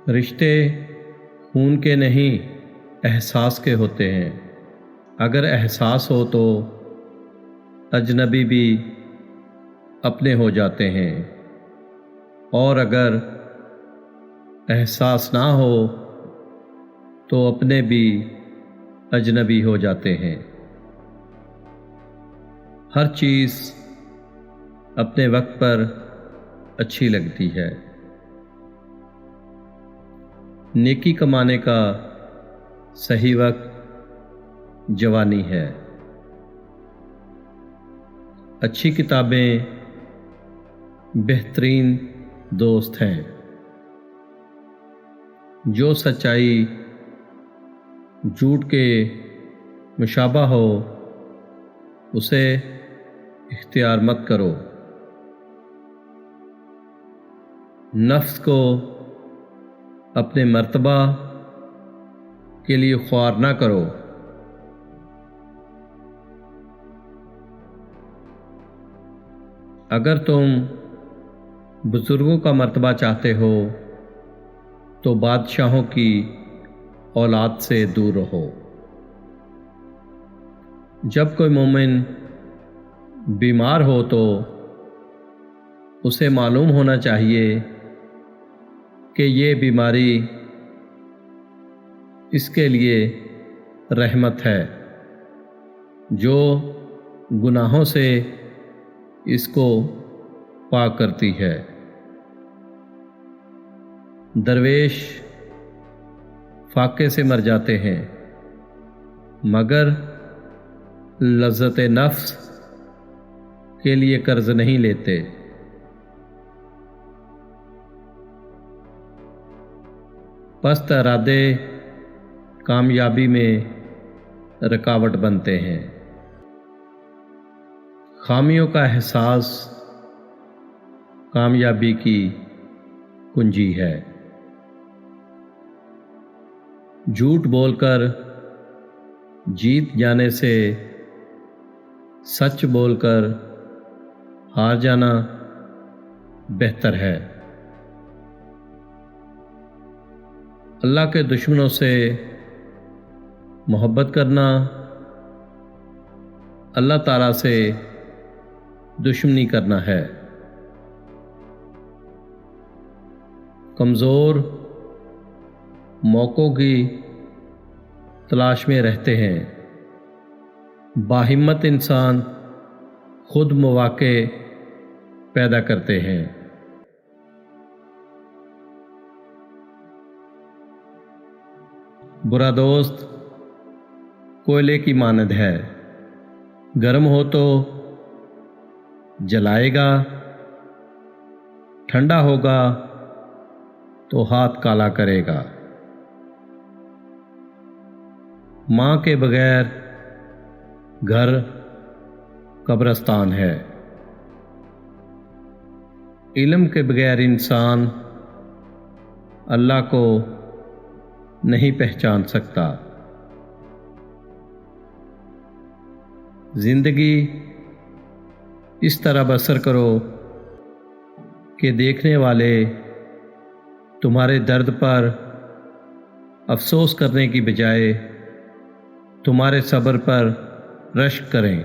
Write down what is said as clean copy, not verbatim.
رشتے خون کے نہیں احساس کے ہوتے ہیں۔ اگر احساس ہو تو اجنبی بھی اپنے ہو جاتے ہیں، اور اگر احساس نہ ہو تو اپنے بھی اجنبی ہو جاتے ہیں۔ ہر چیز اپنے وقت پر اچھی لگتی ہے۔ نیکی کمانے کا صحیح وقت جوانی ہے۔ اچھی کتابیں بہترین دوست ہیں۔ جو سچائی جھوٹ کے مشابہ ہو اسے اختیار مت کرو۔ نفس کو اپنے مرتبہ کے لیے خوار نہ کرو۔ اگر تم بزرگوں کا مرتبہ چاہتے ہو تو بادشاہوں کی اولاد سے دور رہو۔ جب کوئی مومن بیمار ہو تو اسے معلوم ہونا چاہیے کہ یہ بیماری اس کے لیے رحمت ہے، جو گناہوں سے اس کو پاک کرتی ہے۔ درویش فاقے سے مر جاتے ہیں مگر لذت نفس کے لیے قرض نہیں لیتے۔ پست ارادے کامیابی میں رکاوٹ بنتے ہیں۔ خامیوں کا احساس کامیابی کی کنجی ہے۔ جھوٹ بول کر جیت جانے سے سچ بول کر ہار جانا بہتر ہے۔ اللہ کے دشمنوں سے محبت کرنا اللہ تعالیٰ سے دشمنی کرنا ہے۔ کمزور موقعوں کی تلاش میں رہتے ہیں، باہمت انسان خود مواقع پیدا کرتے ہیں۔ برا دوست کوئلے کی مانند ہے، گرم ہو تو جلائے گا، ٹھنڈا ہوگا تو ہاتھ کالا کرے گا۔ ماں کے بغیر گھر قبرستان ہے۔ علم کے بغیر انسان اللہ کو نہیں پہچان سکتا۔ زندگی اس طرح بسر کرو کہ دیکھنے والے تمہارے درد پر افسوس کرنے کی بجائے تمہارے صبر پر رشک کریں۔